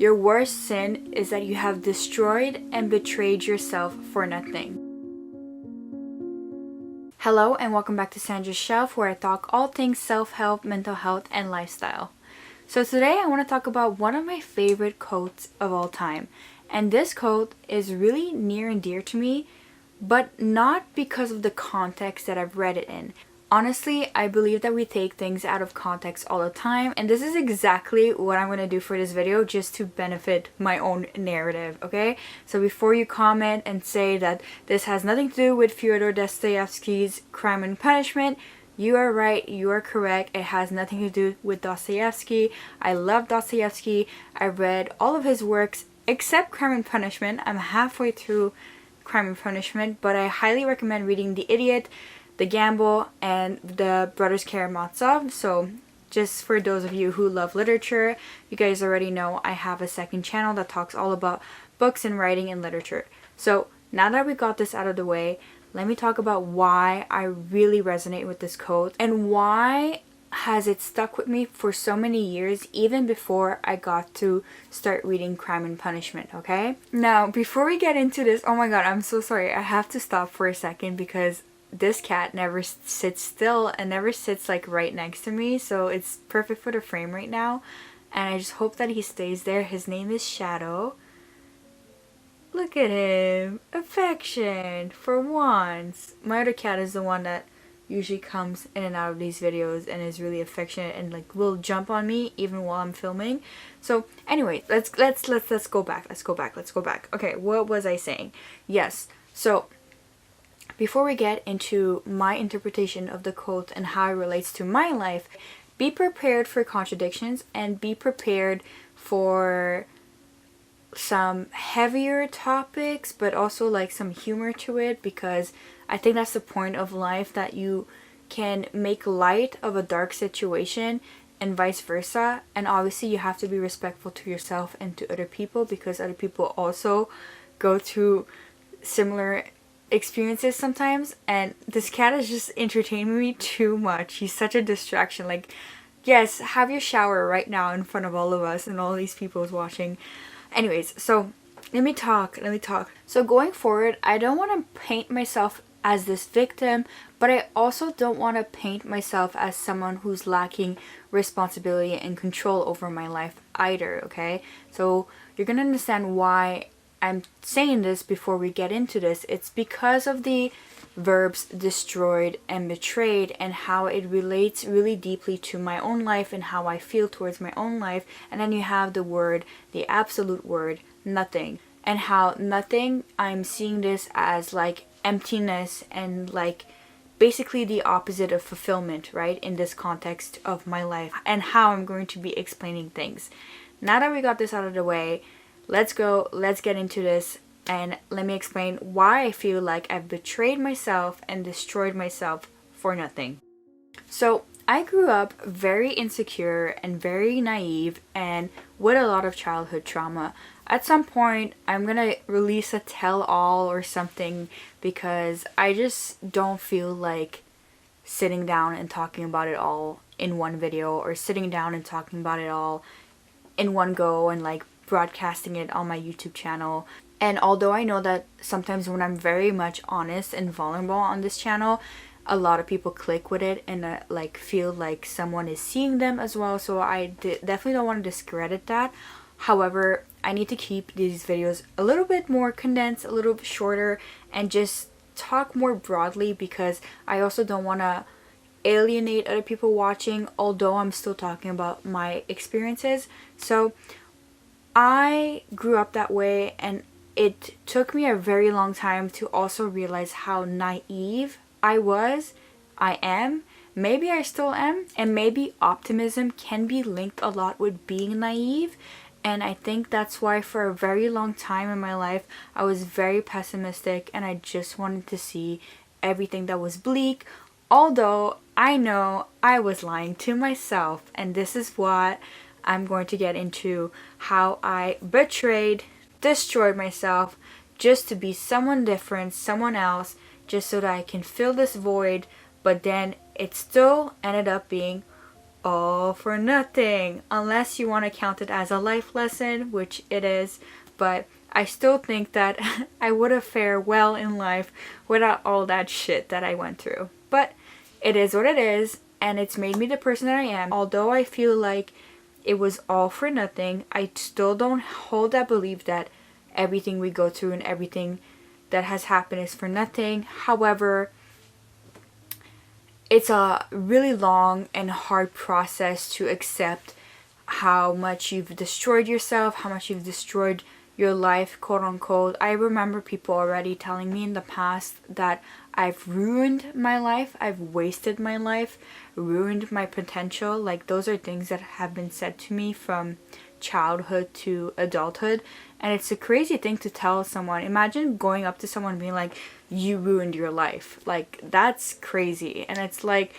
Your worst sin is that you have destroyed and betrayed yourself for nothing. Hello and welcome back to Sandra's Shelf, where I talk all things self-help, mental health, and lifestyle. So today I want to talk about one of my favorite quotes of all time. And this quote is really near and dear to me, but not because of the context that I've read it in. Honestly, I believe that we take things out of context all the time, and this is exactly what I'm going to do for this video just to benefit my own narrative, okay? So before you comment and say that this has nothing to do with Fyodor Dostoevsky's Crime and Punishment, you are right, you are correct. It has nothing to do with Dostoevsky. I love Dostoevsky. I read all of his works except Crime and Punishment. I'm halfway through Crime and Punishment, but I highly recommend reading The Idiot, The Gamble, and The Brothers Karamazov. So just for those of you who love literature, you guys already know I have a second channel that talks all about books and writing and literature. So now that we got this out of the way, let me talk about why I really resonate with this quote and why has it stuck with me for so many years, even before I got to start reading Crime and Punishment, okay? Now, before we get into this, oh my god, I'm so sorry. I have to stop for a second because this cat never sits still and never sits like right next to me, so it's perfect for the frame right now, and I just hope that he stays there. His name is Shadow. Look at him. Affection for once. My other cat is the one that usually comes in and out of these videos and is really affectionate and like will jump on me even while I'm filming. So anyway, let's go back. Okay, what was I saying? Yes. So before we get into my interpretation of the quote and how it relates to my life, be prepared for contradictions and be prepared for some heavier topics, but also like some humor to it, because I think that's the point of life, that you can make light of a dark situation and vice versa. And obviously you have to be respectful to yourself and to other people, because other people also go through similar experiences sometimes. And this cat is just entertaining me too much. He's such a distraction. Like, yes, have your shower right now in front of all of us and all these people is watching. Anyways, so let me talk. So going forward, I don't want to paint myself as this victim, but I also don't want to paint myself as someone who's lacking responsibility and control over my life either, okay? So you're gonna understand why I'm saying this before we get into this. It's because of the verbs destroyed and betrayed and how it relates really deeply to my own life and how I feel towards my own life. And then you have the word, the absolute word, nothing. And how nothing, I'm seeing this as like emptiness and like basically the opposite of fulfillment, right? In this context of my life and how I'm going to be explaining things. Now that we got this out of the way, let's get into this. And let me explain why I feel like I've betrayed myself and destroyed myself for nothing. So I grew up very insecure and very naive and with a lot of childhood trauma. At some point, I'm gonna release a tell-all or something, because I just don't feel like sitting down and talking about it all in one video, or sitting down and talking about it all in one go and like broadcasting it on my YouTube channel. And although I know that sometimes when I'm very much honest and vulnerable on this channel, a lot of people click with it and like feel like someone is seeing them as well. So I definitely don't want to discredit that. However, I need to keep these videos a little bit more condensed, a little bit shorter, and just talk more broadly, because I also don't want to alienate other people watching, although I'm still talking about my experiences. So I grew up that way, and it took me a very long time to also realize how naive I am, maybe I still am, and maybe optimism can be linked a lot with being naive. And I think that's why for a very long time in my life, I was very pessimistic and I just wanted to see everything that was bleak, although I know I was lying to myself. And this is what I'm going to get into, how I betrayed, destroyed myself just to be someone different, someone else, just so that I can fill this void. But then it still ended up being all for nothing, unless you want to count it as a life lesson, which it is. But I still think that I would have fared well in life without all that shit that I went through. But it is what it is, and it's made me the person that I am. Although I feel like it was all for nothing, I still don't hold that belief that everything we go through and everything that has happened is for nothing. However, it's a really long and hard process to accept how much you've destroyed yourself, how much you've destroyed your life, quote unquote. I remember people already telling me in the past that I've ruined my life, I've wasted my life, ruined my potential. Like, those are things that have been said to me from childhood to adulthood, and it's a crazy thing to tell someone. Imagine going up to someone and being like, you ruined your life. Like, that's crazy. And it's like,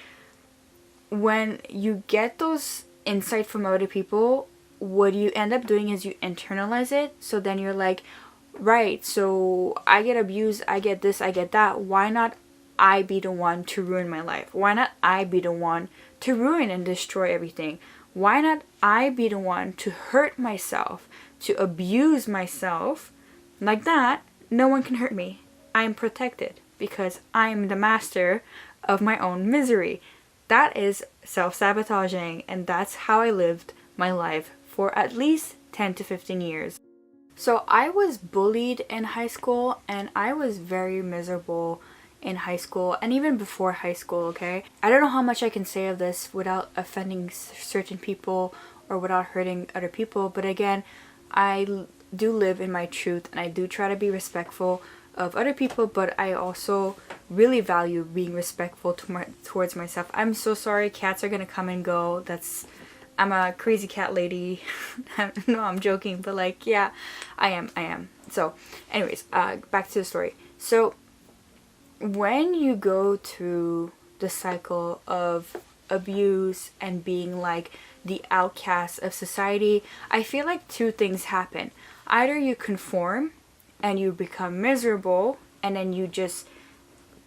when you get those insight from other people, what you end up doing is you internalize it. So then you're like, right, so I get abused, I get this, I get that. Why not I be the one to ruin my life? Why not I be the one to ruin and destroy everything? Why not I be the one to hurt myself, to abuse myself? Like that, no one can hurt me. I am protected because I am the master of my own misery. That is self-sabotaging, and that's how I lived my life for at least 10 to 15 years. So I was bullied in high school, and I was very miserable in high school and even before high school, okay? I don't know how much I can say of this without offending certain people or without hurting other people, but again, I do live in my truth, and I do try to be respectful of other people, but I also really value being respectful towards myself. I'm so sorry, cats are gonna come and go. I'm a crazy cat lady. No, I'm joking, but like, yeah, I am. So anyways, back to the story. So when you go through the cycle of abuse and being like the outcast of society, I feel like two things happen. Either you conform and you become miserable, and then you just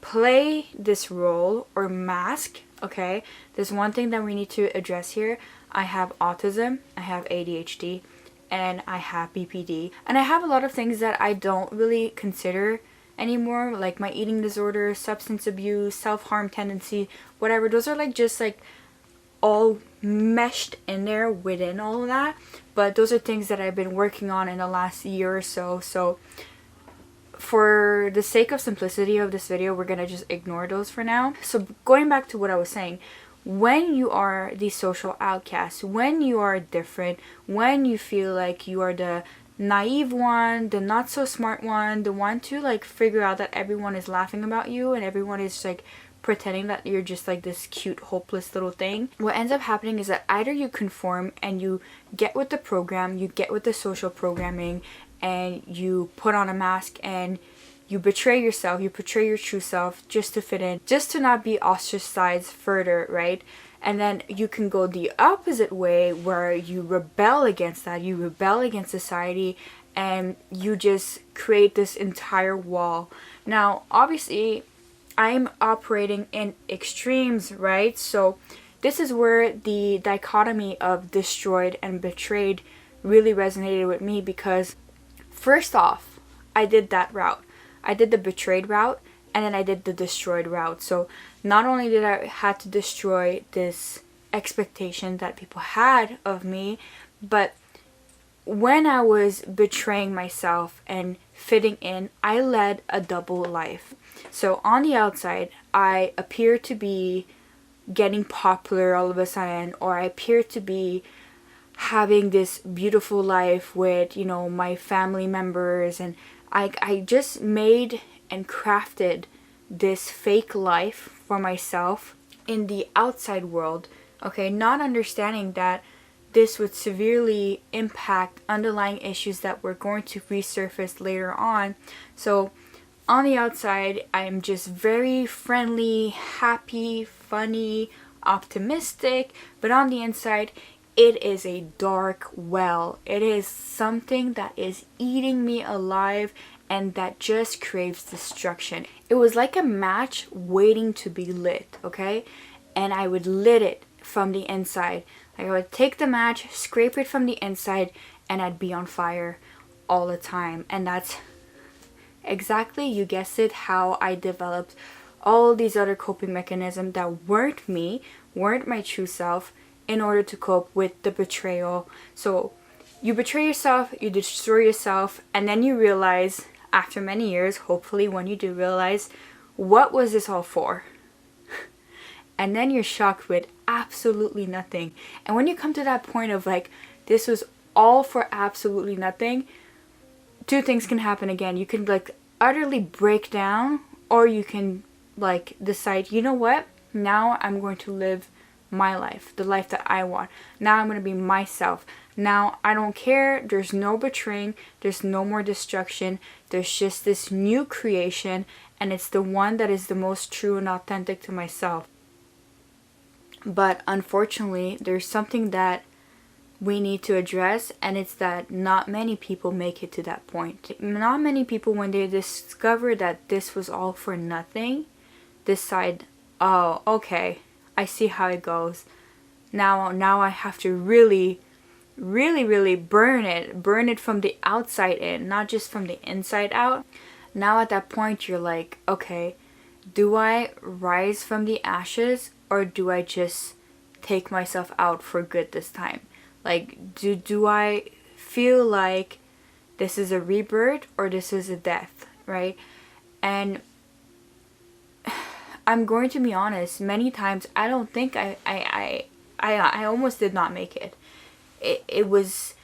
play this role or mask, okay? There's one thing that we need to address here. I have autism, I have ADHD, and I have BPD. And I have a lot of things that I don't really consider anymore, like my eating disorder, substance abuse, self-harm tendency, whatever. Those are like just like all meshed in there within all of that. But those are things that I've been working on in the last year or so. So for the sake of simplicity of this video, we're gonna just ignore those for now. So going back to what I was saying, when you are the social outcast, when you are different, when you feel like you are the naive one, the not so smart one, the one to like figure out that everyone is laughing about you and everyone is like pretending that you're just like this cute hopeless little thing, what ends up happening is that either you conform and you get with the program, you get with the social programming, and you put on a mask and you betray yourself, you portray your true self just to fit in, just to not be ostracized further, right? And then you can go the opposite way where you rebel against that, you rebel against society, and you just create this entire wall. Now, obviously, I'm operating in extremes, right? So this is where the dichotomy of destroyed and betrayed really resonated with me, because first off, I did that route. I did the betrayed route, and then I did the destroyed route. So not only did I had to destroy this expectation that people had of me, but when I was betraying myself and fitting in, I led a double life. So on the outside, I appear to be getting popular all of a sudden, or I appear to be having this beautiful life with, you know, my family members, and I just made and crafted this fake life for myself in the outside world, okay, not understanding that this would severely impact underlying issues that were going to resurface later on. So on the outside, I'm just very friendly, happy, funny, optimistic, but on the inside, it is a dark well. It is something that is eating me alive and that just craves destruction. It was like a match waiting to be lit, okay? And I would lit it from the inside. Like I would take the match, scrape it from the inside, and I'd be on fire all the time. And that's exactly, you guessed it, how I developed all these other coping mechanisms that weren't me, weren't my true self, in order to cope with the betrayal. So you betray yourself, you destroy yourself, and then you realize after many years, hopefully when you do realize, what was this all for? And then you're shocked with absolutely nothing. And when you come to that point of like, this was all for absolutely nothing, two things can happen again. You can like utterly break down, or you can like decide, you know what? Now I'm going to live my life, the life that I want. Now I'm going to be myself. Now I don't care. There's no betraying. There's no more destruction. There's just this new creation, and it's the one that is the most true and authentic to myself. But unfortunately, there's something that we need to address, and it's that not many people make it to that point. Not many people, when they discover that this was all for nothing, decide, oh, okay, I see how it goes. Now I have to really burn it from the outside in, not just from the inside out. Now at that point, you're like, okay, do I rise from the ashes, or do I just take myself out for good this time? Like, do I feel like this is a rebirth or this is a death, right? And I'm going to be honest, many times I don't think I almost did not make it. It was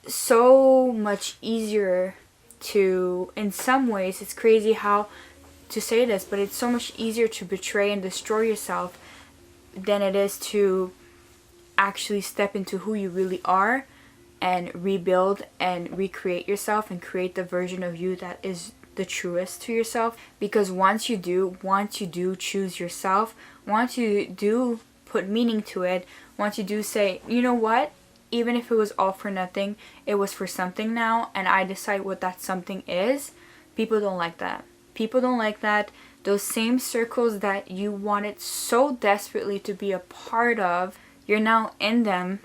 so much easier to, in some ways, it's crazy how to say this, but it's so much easier to betray and destroy yourself than it is to actually step into who you really are and rebuild and recreate yourself and create the version of you that is the truest to yourself. Because once you do choose yourself, once you do put meaning to it, once you do say, you know what, even if it was all for nothing, it was for something now, and I decide what that something is, people don't like that. People don't like that. Those same circles that you wanted so desperately to be a part of, you're now in them,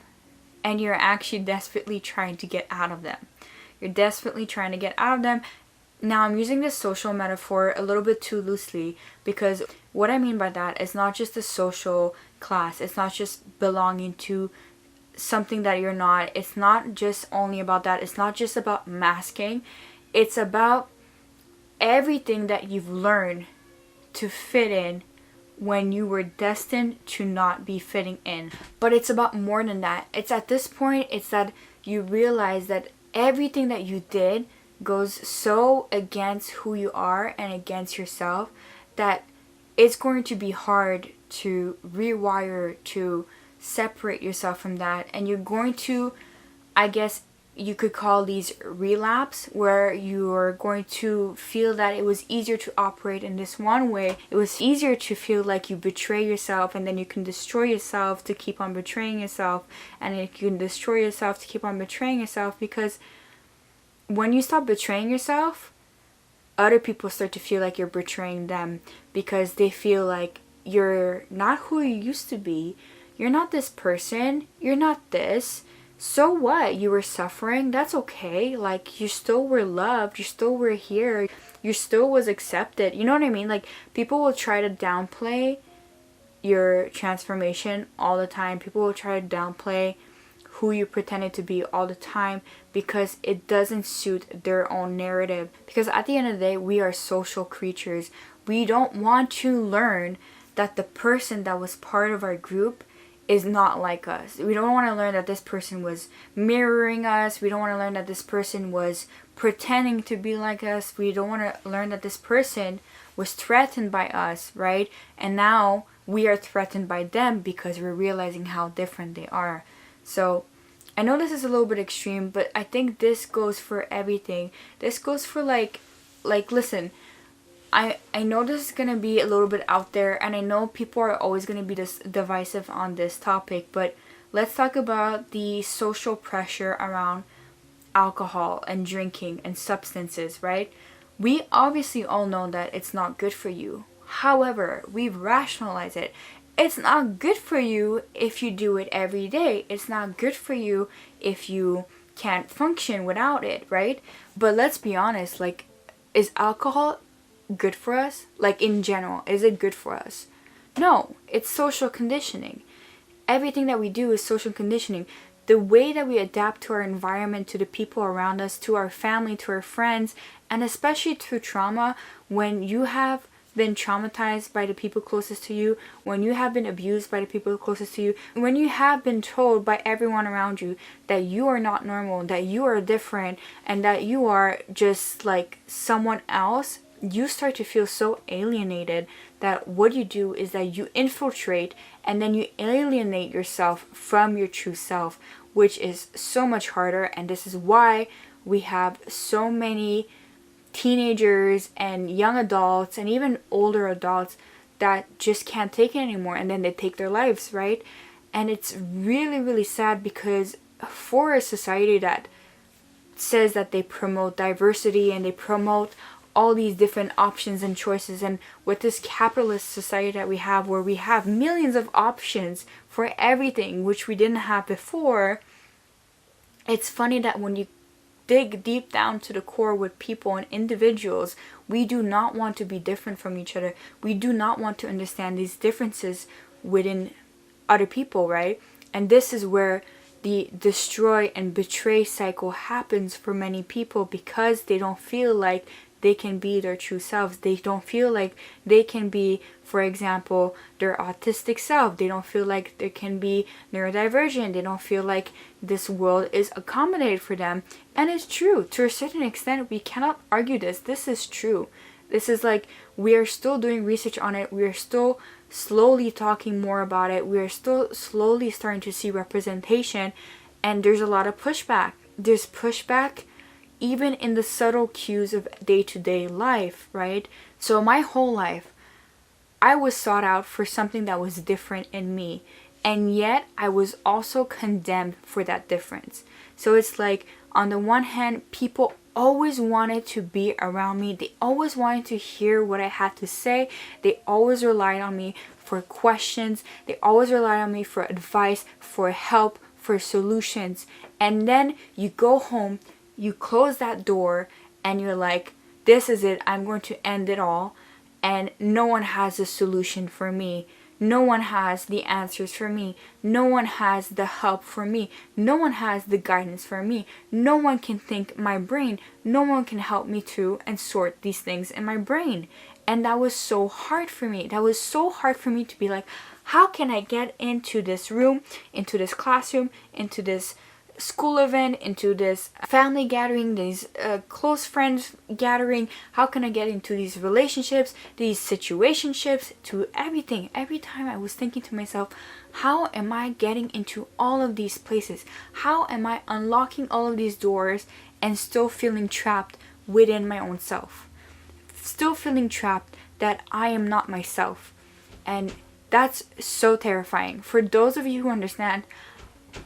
and you're actually desperately trying to get out of them. You're desperately trying to get out of them. Now, I'm using this social metaphor a little bit too loosely, because what I mean by that is not just a social class. It's not just belonging to something that you're not. It's not just only about that. It's not just about masking. It's about everything that you've learned to fit in when you were destined to not be fitting in. But it's about more than that. It's at this point, it's that you realize that everything that you did goes so against who you are and against yourself that it's going to be hard to rewire, to separate yourself from that. And you're going to, I guess you could call these relapse, where you're going to feel that it was easier to operate in this one way. It was easier to feel like you betray yourself, and then you can destroy yourself to keep on betraying yourself, and you can destroy yourself to keep on betraying yourself. Because when you stop betraying yourself, other people start to feel like you're betraying them, because they feel like you're not who you used to be. You're not this person. You're not this. So what? You were suffering. That's okay. Like, you still were loved. You still were here. You still was accepted. You know what I mean? Like, people will try to downplay your transformation all the time. People will try to downplay who you pretended to be all the time, because it doesn't suit their own narrative. Because at the end of the day, we are social creatures. We don't want to learn that the person that was part of our group is not like us. We don't want to learn that this person was mirroring us. We don't want to learn that this person was pretending to be like us. We don't want to learn that this person was threatened by us, right? And now we are threatened by them because we're realizing how different they are. So I know this is a little bit extreme, but I think this goes for everything. This goes for like listen, I know this is going to be a little bit out there, and I know people are always going to be this divisive on this topic, but let's talk about the social pressure around alcohol and drinking and substances, right? We obviously all know that it's not good for you. However, we've rationalized it. it's not good for you if you do it every day. It's not good for you if you can't function without it, right? But let's be honest, like, is alcohol good for us? Like, in general, is it good for us? No, it's social conditioning. Everything that we do is social conditioning. The way that we adapt to our environment, to the people around us, to our family, to our friends, and especially through trauma, when you have been traumatized by the people closest to you, when you have been abused by the people closest to you, when you have been told by everyone around you that you are not normal, that you are different, and that you are just like someone else, you start to feel so alienated that what you do is that you infiltrate and then you alienate yourself from your true self, which is so much harder. And this is why we have so many teenagers and young adults and even older adults that just can't take it anymore, and then they take their lives, right? And it's really, really sad, because for a society that says that they promote diversity and they promote all these different options and choices, and with this capitalist society that we have, where we have millions of options for everything which we didn't have before, it's funny that when you dig deep down to the core with people and individuals, we do not want to be different from each other. We do not want to understand these differences within other people, right? And this is where the destroy and betray cycle happens for many people, because they don't feel like they can be their true selves. They don't feel like they can be, for example, their autistic self. They don't feel like they can be neurodivergent. They don't feel like this world is accommodated for them. And it's true. To a certain extent, we cannot argue this. This is true. This is like, we are still doing research on it. We are still slowly talking more about it. We are still slowly starting to see representation. And there's a lot of pushback. There's pushback even in the subtle cues of day-to-day life, right? So my whole life, I was sought out for something that was different in me, and yet I was also condemned for that difference. So it's like, on the one hand, people always wanted to be around me. They always wanted to hear what I had to say. They always relied on me for questions. They always relied on me for advice, for help, for solutions. And then you go home, you close that door, and you're like, this is it, I'm going to end it all, and no one has a solution for me. No one has the answers for me. No one has the help for me. No one has the guidance for me. No one can think my brain. No one can help me to and sort these things in my brain. And that was so hard for me. That was so hard for me to be like, how can I get into this room, into this classroom, into this school event, into this family gathering, these close friends gathering? How can I get into these relationships, these situationships, to everything? Every time I was thinking to myself, how am I getting into all of these places? How am I unlocking all of these doors and still feeling trapped within my own self? Still feeling trapped that I am not myself. And that's so terrifying. For those of you who understand,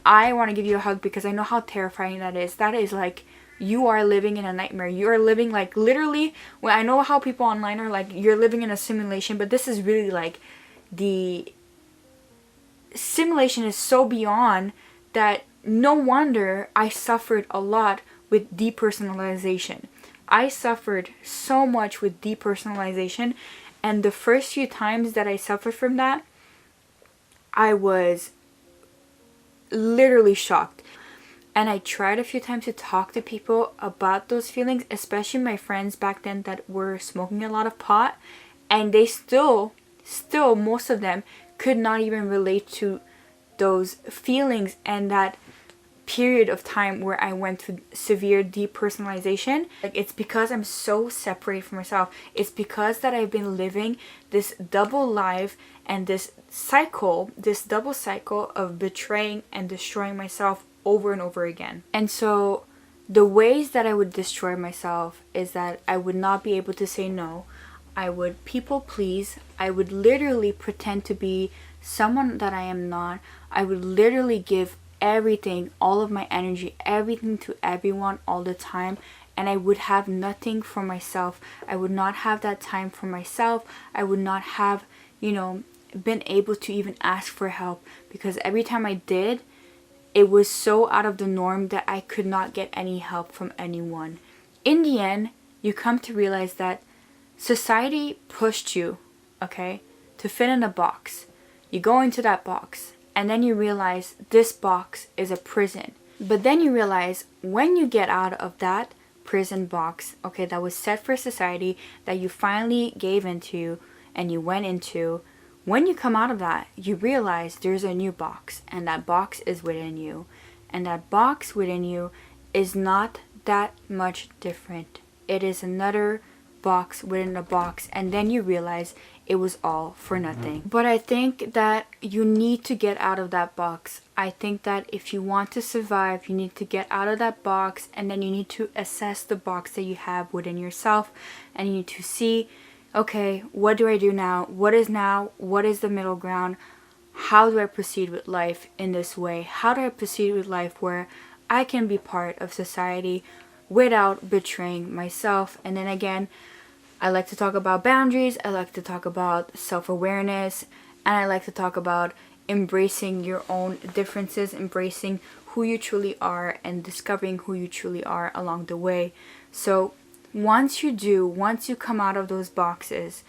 I want to give you a hug, because I know how terrifying that is. That is like, you are living in a nightmare. You are living like, literally, well, I know how people online are like, you're living in a simulation, but this is really like, the simulation is so beyond that no wonder I suffered a lot with depersonalization. I suffered so much with depersonalization, and the first few times that I suffered from that, I was literally shocked. And I tried a few times to talk to people about those feelings, especially my friends back then that were smoking a lot of pot, and they still most of them could not even relate to those feelings and that period of time where I went through severe depersonalization. Like, it's because I'm so separated from myself. It's because that I've been living this double life and this double cycle of betraying and destroying myself over and over again. And so the ways that I would destroy myself is that I would not be able to say no. I would people please. I would literally pretend to be someone that I am not. I would literally give everything, all of my energy, everything to everyone all the time, and I would have nothing for myself. I would not have that time for myself. I would not have, been able to even ask for help, because every time I did, it was so out of the norm that I could not get any help from anyone. In the end, you come to realize that society pushed you, okay, to fit in a box. You go into that box, and then you realize this box is a prison. But then you realize when you get out of that prison box, okay, that was set for society, that you finally gave into and you went into, when you come out of that, you realize there's a new box, and that box is within you. And that box within you is not that much different. It is another box within a box, and then you realize it was all for nothing. But I think that you need to get out of that box. I think that if you want to survive, you need to get out of that box, and then you need to assess the box that you have within yourself, and you need to see, okay, what do I do now? What is now? What is the middle ground? How do I proceed with life in this way? How do I proceed with life where I can be part of society without betraying myself? And then again, I like to talk about boundaries, I like to talk about self-awareness, and I like to talk about embracing your own differences, embracing who you truly are, and discovering who you truly are along the way. So once you come out of those boxes,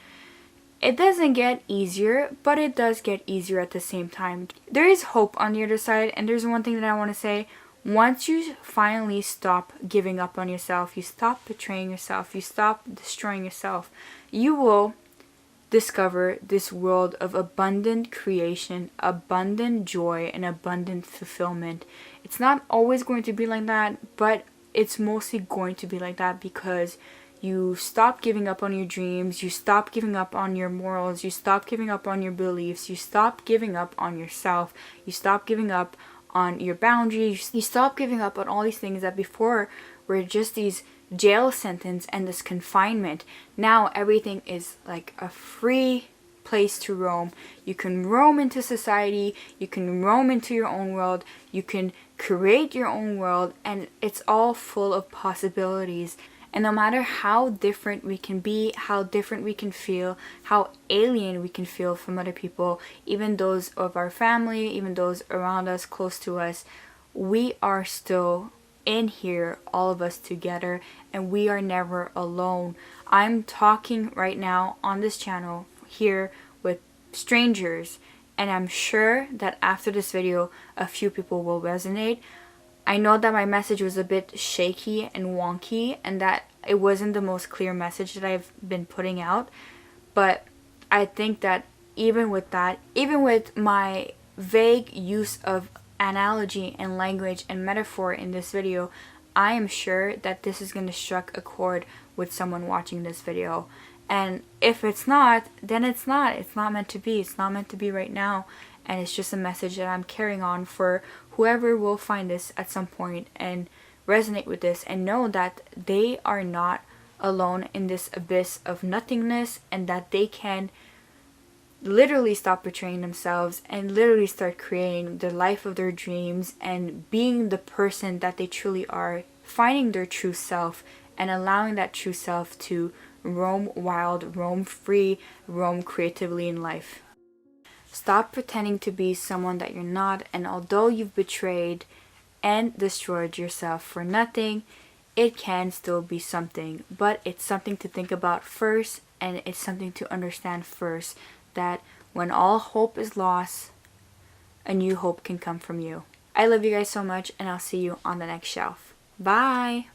it doesn't get easier, but it does get easier at the same time. There is hope on the other side, and there's one thing that I want to say. Once you finally stop giving up on yourself, you stop betraying yourself, you stop destroying yourself, you will discover this world of abundant creation, abundant joy, and abundant fulfillment. It's not always going to be like that, but it's mostly going to be like that because you stop giving up on your dreams, you stop giving up on your morals, you stop giving up on your beliefs, you stop giving up on yourself, you stop giving up on your boundaries, you stop giving up on all these things that before were just these jail sentence and this confinement. Now everything is like a free place to roam. You can roam into society, you can roam into your own world, you can create your own world, and it's all full of possibilities. And no matter how different we can be, how different we can feel, how alien we can feel from other people, even those of our family, even those around us, close to us, we are still in here, all of us together, and we are never alone. I'm talking right now on this channel here with strangers, and I'm sure that after this video, a few people will resonate. I know that my message was a bit shaky and wonky, and that it wasn't the most clear message that I've been putting out, but I think that even with that, even with my vague use of analogy and language and metaphor in this video, I am sure that this is going to strike a chord with someone watching this video. And if it's not, then it's not. It's not meant to be. It's not meant to be right now. And it's just a message that I'm carrying on for whoever will find this at some point and resonate with this and know that they are not alone in this abyss of nothingness, and that they can literally stop betraying themselves and literally start creating the life of their dreams and being the person that they truly are, finding their true self and allowing that true self to roam wild, roam free, roam creatively in life. Stop pretending to be someone that you're not, and although you've betrayed and destroyed yourself for nothing, it can still be something. But it's something to think about first, and it's something to understand first, that when all hope is lost, a new hope can come from you. I love you guys so much, and I'll see you on the next shelf. Bye!